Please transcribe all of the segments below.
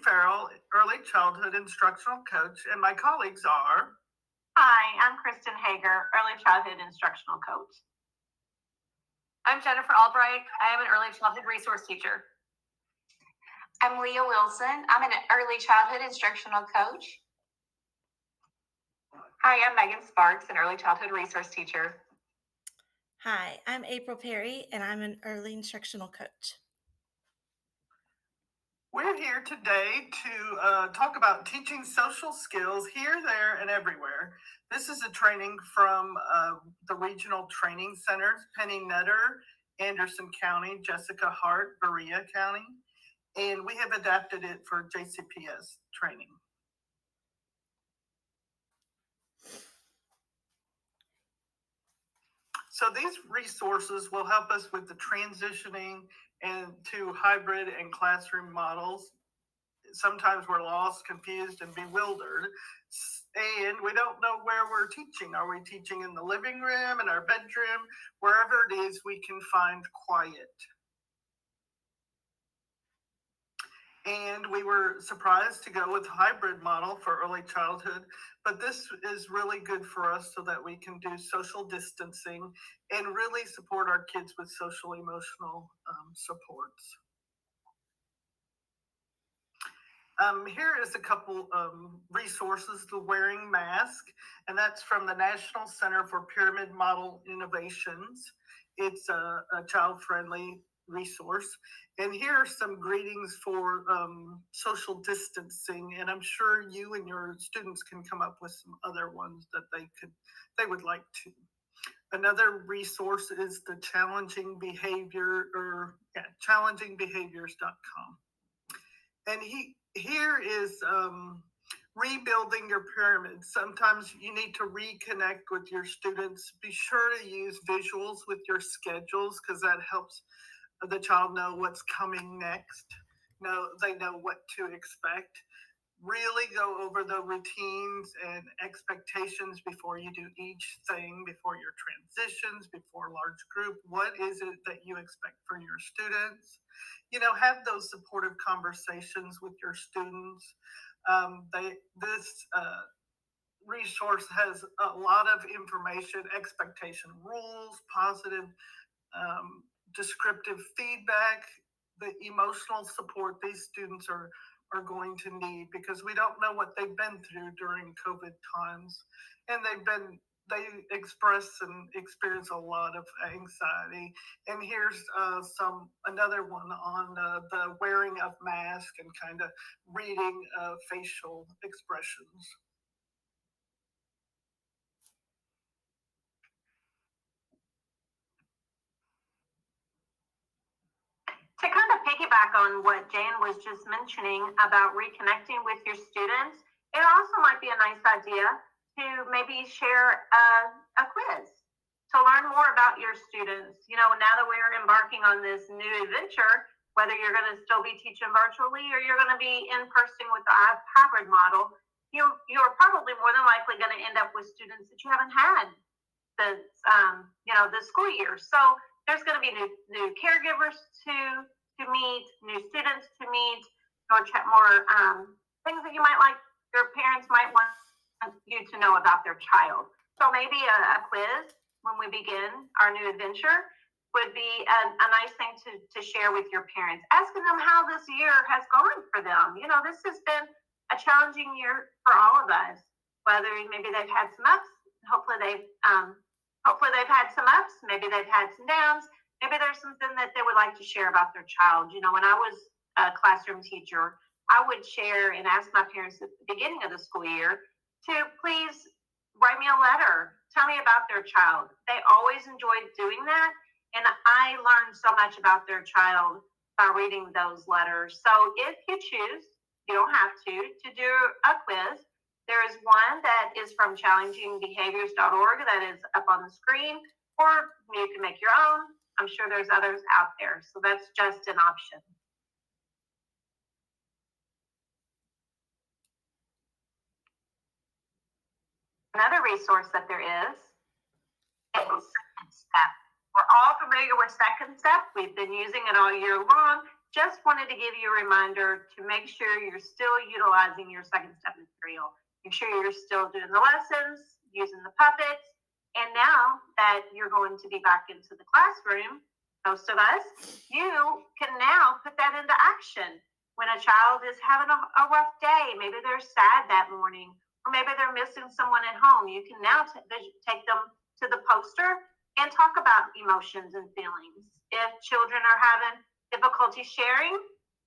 Farrell, early childhood instructional coach, and my colleagues are. Hi, I'm Kristen Hager, early childhood instructional coach. I'm Jennifer Albright. I am an early childhood resource teacher. I'm Leah Wilson. I'm an early childhood instructional coach. Hi, I'm Megan Sparks, an early childhood resource teacher. Hi, I'm April Perry, and I'm an early instructional coach. We're here today to talk about teaching social skills here, there, and everywhere. This is a training from the regional training centers, Penny Nutter, Anderson County, Jessica Hart, Berea County, and we have adapted it for JCPS training. So these resources will help us with the transitioning and to hybrid and classroom models. Sometimes we're lost, confused, and bewildered, and we don't know where we're teaching. Are we teaching in the living room, in our bedroom? Wherever it is, we can find quiet. And we were surprised to go with hybrid model for early childhood, but this is really good for us so that we can do social distancing and really support our kids with social emotional supports. Here is a couple resources, the wearing mask, and that's from the National Center for Pyramid Model Innovations. It's a child-friendly resource. And here are some greetings for social distancing, and I'm sure you and your students can come up with some other ones that they would like to. Another resource is the challengingbehaviors.com. And here is rebuilding your pyramid. Sometimes you need to reconnect with your students. Be sure to use visuals with your schedules because that helps the child know what's coming next. They know what to expect. Really go over the routines and expectations before you do each thing, before your transitions, before large group. What is it that you expect from your students? Have those supportive conversations with your students. This resource has a lot of information, expectation rules, positive descriptive feedback, the emotional support these students are going to need because we don't know what they've been through during COVID times, and they express and experience a lot of anxiety. And here's another one on the wearing of mask and kind of reading facial expressions. To kind of piggyback on what Jan was just mentioning about reconnecting with your students, it also might be a nice idea to maybe share a quiz to learn more about your students. Now that we're embarking on this new adventure, whether you're going to still be teaching virtually or you're going to be in person with the hybrid model, you're probably more than likely going to end up with students that you haven't had the school year. So there's going to be new caregivers to meet, new students to meet, more things that your parents might want you to know about their child. So maybe a quiz when we begin our new adventure would be a nice thing to share with your parents, asking them how this year has gone for them. This has been a challenging year for all of us, whether maybe they've had some ups, hopefully they've had some ups, maybe they've had some downs, maybe there's something that they would like to share about their child. When I was a classroom teacher, I would share and ask my parents at the beginning of the school year to please write me a letter, tell me about their child. They always enjoyed doing that, and I learned so much about their child by reading those letters. So if you choose, you don't have to do a quiz. There is one that is from challengingbehaviors.org that is up on the screen, or you can make your own. I'm sure there's others out there, so that's just an option. Another resource that there is Second Step. We're all familiar with Second Step. We've been using it all year long. just wanted to give you a reminder to make sure you're still utilizing your second step material. Make sure you're still doing the lessons, using the puppets. And now that you're going to be back into the classroom, most of us, you can now put that into action. When a child is having a rough day, maybe they're sad that morning, or maybe they're missing someone at home, you can now take them to the poster and talk about emotions and feelings. If children are having difficulty sharing,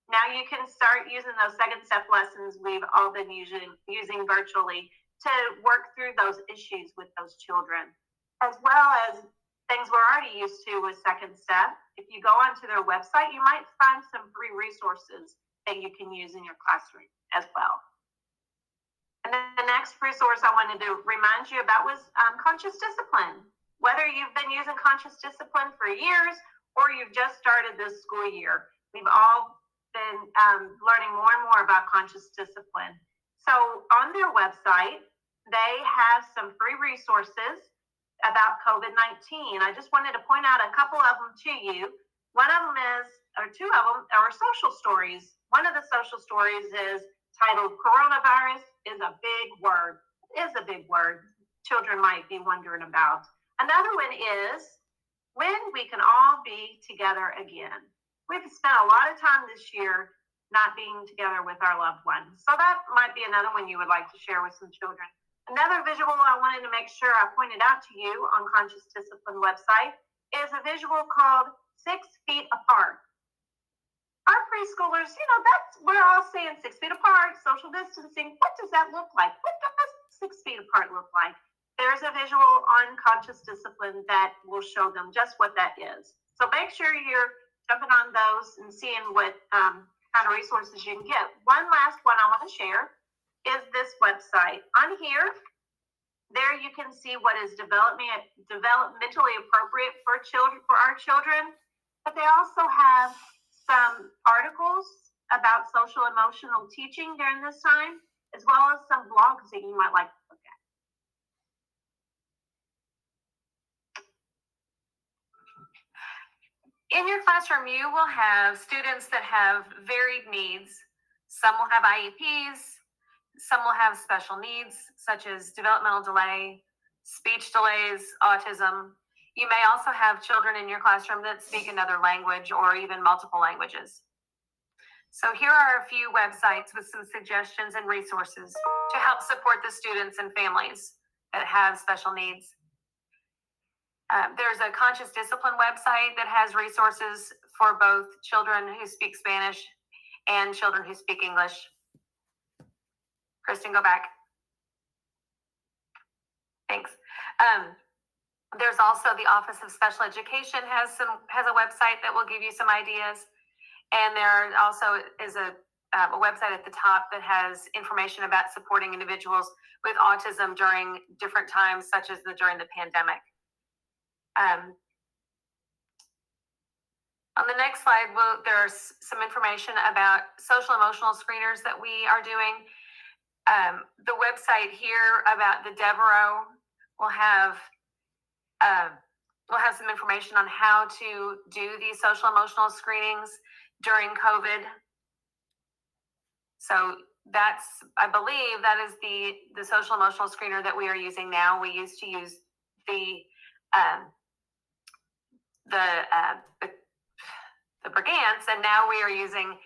now you can start using those second step lessons we've all been using virtually to work through those issues with those children, as well as things we're already used to with second step. If you go onto their website, you might find some free resources that you can use in your classroom as well. And then the next resource I wanted to remind you about was conscious discipline. Whether you've been using conscious discipline for years or you've just started this school year, we've all been learning more and more about conscious discipline. So on their website, they have some free resources about COVID-19. I just wanted to point out a couple of them to you. One of them is, or two of them, are social stories. One of the social stories is titled Coronavirus is a Big Word. It is a big word children might be wondering about. Another one is When We Can All Be Together Again. We've spent a lot of time this year not being together with our loved ones. So that might be another one you would like to share with some children. Another visual I wanted to make sure I pointed out to you on Conscious Discipline website is a visual called 6 Feet Apart. Our preschoolers, we're all saying 6 feet apart, social distancing. What does that look like? What does 6 feet apart look like? There's a visual on Conscious Discipline that will show them just what that is. So make sure you're jumping on those and seeing what kind of resources you can get. One last one I want to share is this website. On here, there you can see what is developmentally appropriate for our children, but they also have some articles about social emotional teaching during this time, as well as some blogs that you might like to look at. In your classroom, you will have students that have varied needs. Some will have IEPs, some will have special needs, such as developmental delay, speech delays, autism. You may also have children in your classroom that speak another language or even multiple languages. So here are a few websites with some suggestions and resources to help support the students and families that have special needs. There's a Conscious Discipline website that has resources for both children who speak Spanish and children who speak English. Kristen, go back. Thanks. There's also the Office of Special Education has a website that will give you some ideas. And there also is a website at the top that has information about supporting individuals with autism during different times, such as during the pandemic. On the next slide, there's some information about social emotional screeners that we are doing. The website here about the Devereaux will have some information on how to do these social emotional screenings during COVID. So I believe that is the social emotional screener that we are using now. We used to use the Brigance, and now we are using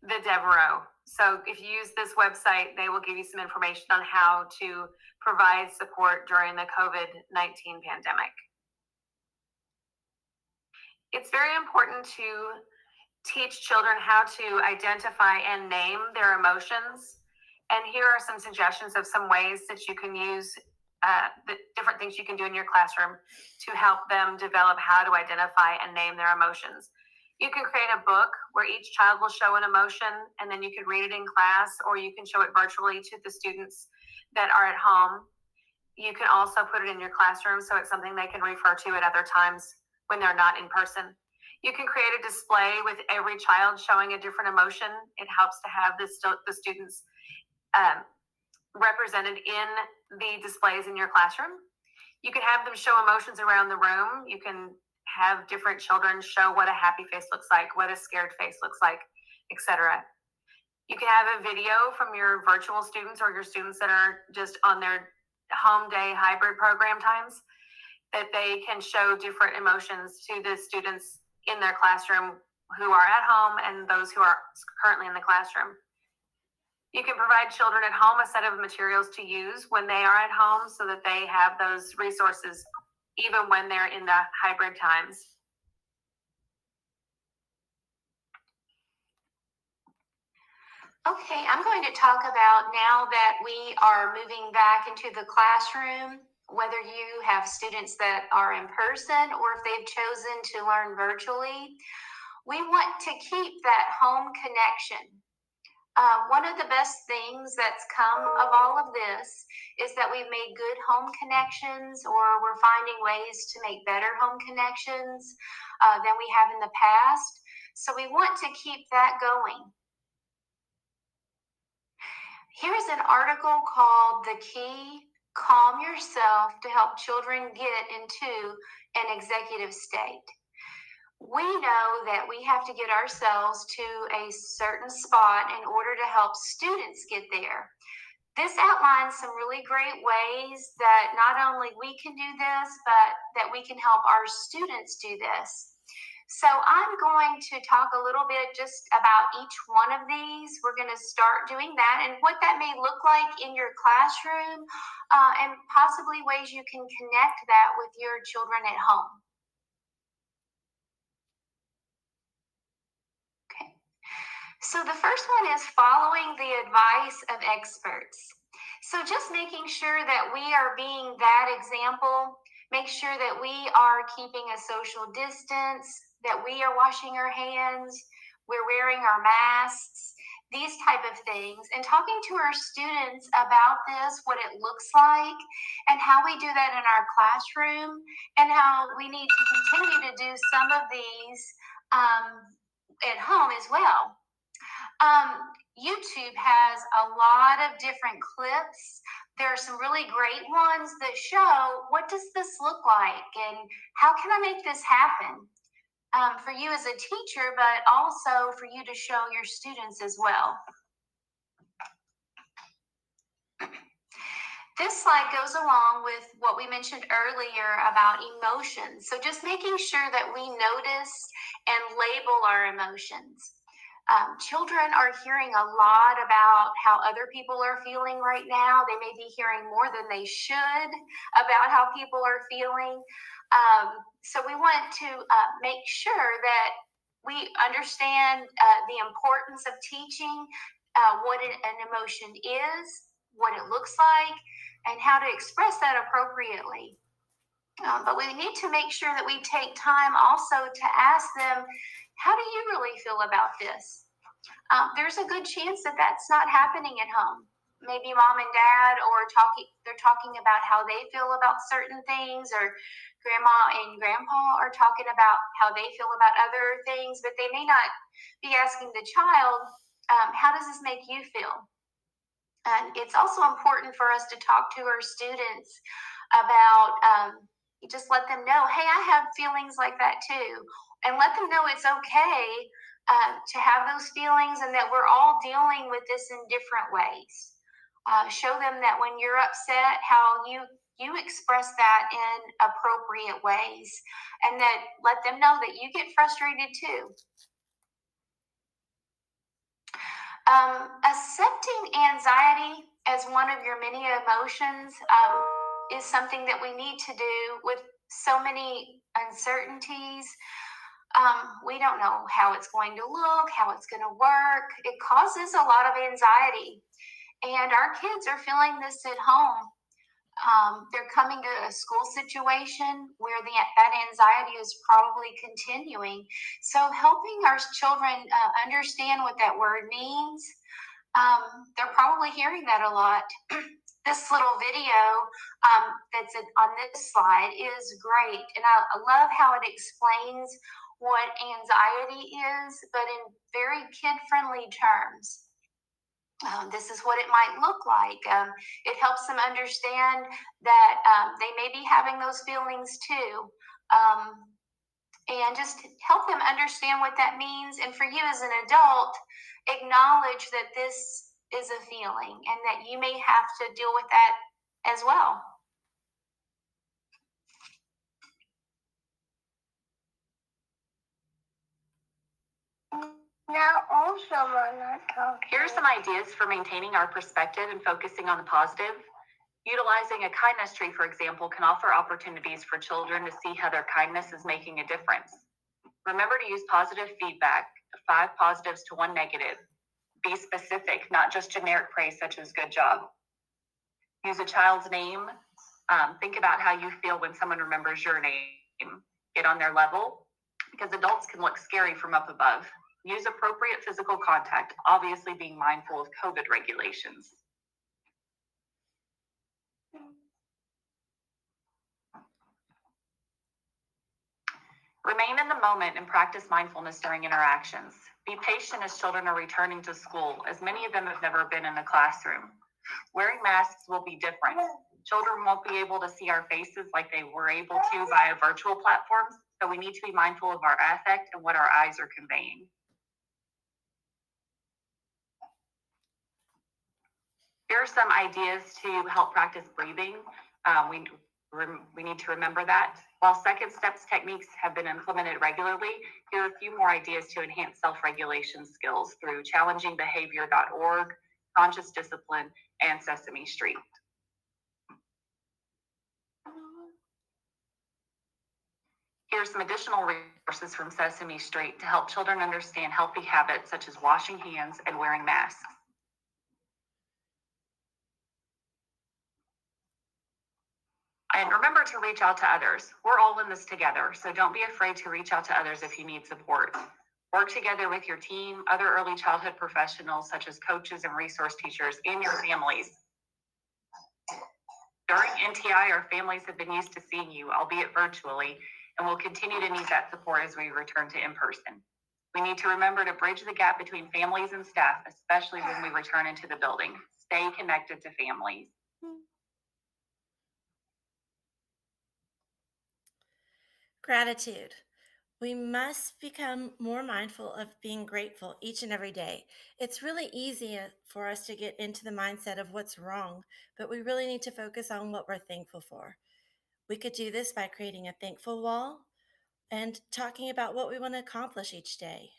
the Devereaux. So if you use this website, they will give you some information on how to provide support during the COVID-19 pandemic. It's very important to teach children how to identify and name their emotions. And here are some suggestions of some ways that you can use the different things you can do in your classroom to help them develop how to identify and name their emotions. You can create a book where each child will show an emotion, and then you can read it in class, or you can show it virtually to the students that are at home. You can also put it in your classroom so it's something they can refer to at other times when they're not in person. You can create a display with every child showing a different emotion. It helps to have the students represented in the displays in your classroom. You can have them show emotions around the room. You can have different children show what a happy face looks like, what a scared face looks like. etc. You can have a video from your virtual students or your students that are just on their home day hybrid program times, that they can show different emotions to the students in their classroom who are at home and those who are currently in the classroom. You can provide children at home a set of materials to use when they are at home so that they have those resources even when they're in the hybrid times. Okay, I'm going to talk about now that we are moving back into the classroom, whether you have students that are in person or if they've chosen to learn virtually, we want to keep that home connection. One of the best things that's come of all of this is that we've made good home connections, or we're finding ways to make better home connections than we have in the past. So we want to keep that going. Here's an article called "The Key: Calm Yourself to Help Children Get into an Executive State." We know that we have to get ourselves to a certain spot in order to help students get there. This outlines some really great ways that not only we can do this, but that we can help our students do this. So I'm going to talk a little bit just about each one of these. We're going to start doing that and what that may look like in your classroom, and possibly ways you can connect that with your children at home. Okay. So the first one is following the advice of experts. So just making sure that we are being that example, make sure that we are keeping a social distance, that we are washing our hands, we're wearing our masks, these type of things, and talking to our students about this, what it looks like, and how we do that in our classroom, and how we need to continue to do some of these at home as well. YouTube has a lot of different clips. There are some really great ones that show what does this look like and how can I make this happen for you as a teacher, but also for you to show your students as well. This slide goes along with what we mentioned earlier about emotions. So just making sure that we notice and label our emotions. Children are hearing a lot about how other people are feeling right now. They may be hearing more than they should about how people are feeling. So we want to make sure that we understand the importance of teaching what an emotion is, what it looks like, and how to express that appropriately. But we need to make sure that we take time also to ask them, how do you really feel about this? There's a good chance that that's not happening at home. Maybe mom and dad they're talking about how they feel about certain things, or grandma and grandpa are talking about how they feel about other things, but they may not be asking the child, how does this make you feel? And it's also important for us to talk to our students about, you just let them know, hey, I have feelings like that too. And let them know it's okay to have those feelings and that we're all dealing with this in different ways. Show them that when you're upset, how you express that in appropriate ways, and that let them know that you get frustrated too. Accepting anxiety as one of your many emotions is something that we need to do with so many uncertainties. We don't know how it's going to look, how it's going to work. It causes a lot of anxiety. And our kids are feeling this at home. They're coming to a school situation where that anxiety is probably continuing. So helping our children understand what that word means, they're probably hearing that a lot. This little video that's on this slide is great. And I love how it explains what anxiety is, but in very kid-friendly terms. This is what it might look like. It helps them understand that they may be having those feelings too. and just help them understand what that means. And for you as an adult, acknowledge that this is a feeling and that you may have to deal with that as well. Here are some ideas for maintaining our perspective and focusing on the positive. Utilizing a kindness tree, for example, can offer opportunities for children to see how their kindness is making a difference. Remember to use positive feedback, 5 positives to 1 negative. Be specific, not just generic praise such as good job. Use a child's name. Think about how you feel when someone remembers your name. Get on their level, because adults can look scary from up above. Use appropriate physical contact, obviously being mindful of COVID regulations. Remain in the moment and practice mindfulness during interactions. Be patient as children are returning to school, as many of them have never been in a classroom. Wearing masks will be different. Children won't be able to see our faces like they were able to via virtual platforms, so we need to be mindful of our affect and what our eyes are conveying. Here are some ideas to help practice breathing. We need to remember that. While second steps techniques have been implemented regularly, here are a few more ideas to enhance self-regulation skills through challengingbehavior.org, Conscious Discipline, and Sesame Street. Here are some additional resources from Sesame Street to help children understand healthy habits such as washing hands and wearing masks. And remember to reach out to others. We're all in this together, so don't be afraid to reach out to others if you need support. Work together with your team, other early childhood professionals such as coaches and resource teachers, and your families. During NTI, our families have been used to seeing you, albeit virtually, and will continue to need that support as we return to in-person. We need to remember to bridge the gap between families and staff, especially when we return into the building. Stay connected to families. Gratitude. We must become more mindful of being grateful each and every day. It's really easy for us to get into the mindset of what's wrong, but we really need to focus on what we're thankful for. We could do this by creating a thankful wall and talking about what we want to accomplish each day.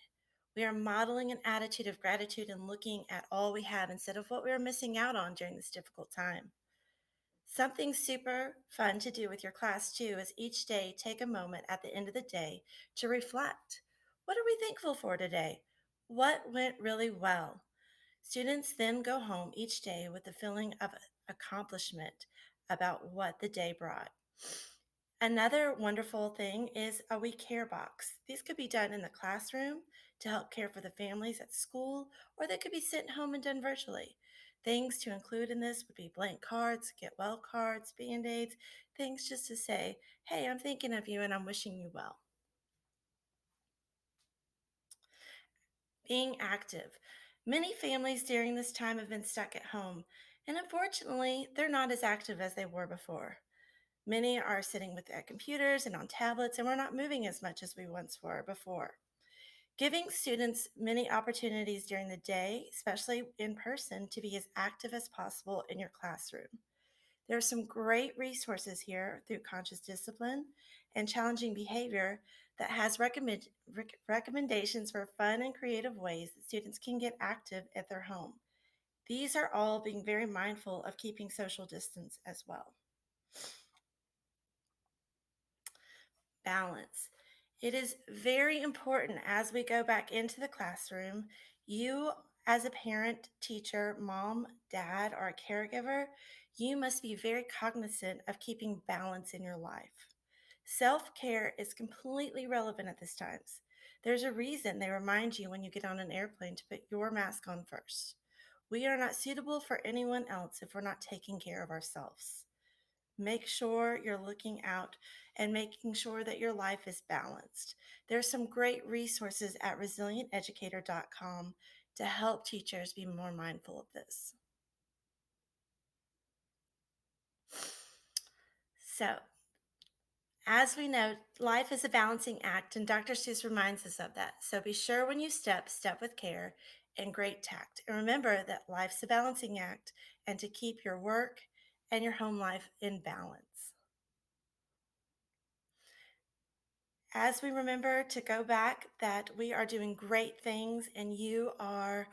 We are modeling an attitude of gratitude and looking at all we have instead of what we are missing out on during this difficult time. Something super fun to do with your class too is each day take a moment at the end of the day to reflect. What are we thankful for today? What went really well? Students then go home each day with the feeling of accomplishment about what the day brought. Another wonderful thing is a We Care box. These could be done in the classroom to help care for the families at school, or they could be sent home and done virtually. Things to include in this would be blank cards, get well cards, band-aids, things just to say, hey, I'm thinking of you and I'm wishing you well. Being active. Many families during this time have been stuck at home, and unfortunately, they're not as active as they were before. Many are sitting with their computers and on tablets, and we're not moving as much as we once were before. Giving students many opportunities during the day, especially in person, to be as active as possible in your classroom. There are some great resources here through Conscious Discipline and Challenging Behavior that has recommendations for fun and creative ways that students can get active at their home. These are all being very mindful of keeping social distance as well. Balance. It is very important as we go back into the classroom, you as a parent, teacher, mom, dad, or a caregiver, you must be very cognizant of keeping balance in your life. Self-care is completely relevant at this time. There's a reason they remind you when you get on an airplane to put your mask on first. We are not suitable for anyone else if we're not taking care of ourselves. Make sure you're looking out and making sure that your life is balanced. There's some great resources at resilienteducator.com to help teachers be more mindful of this. So, As we know, life is a balancing act, and Dr. Seuss reminds us of that. So be sure when you step, step with care and great tact. And remember that life's a balancing act and to keep your work and your home life in balance. As we remember to go back, that we are doing great things and you are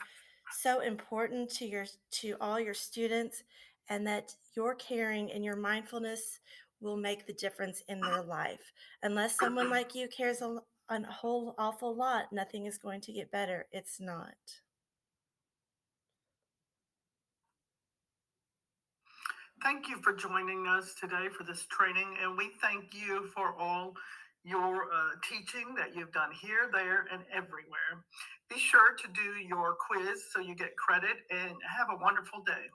so important to all your students, and that your caring and your mindfulness will make the difference in their life. Unless someone like you cares a whole awful lot, nothing is going to get better. It's not. Thank you for joining us today for this training, and we thank you for all your teaching that you've done here, there, and everywhere. Be sure to do your quiz so you get credit, and have a wonderful day.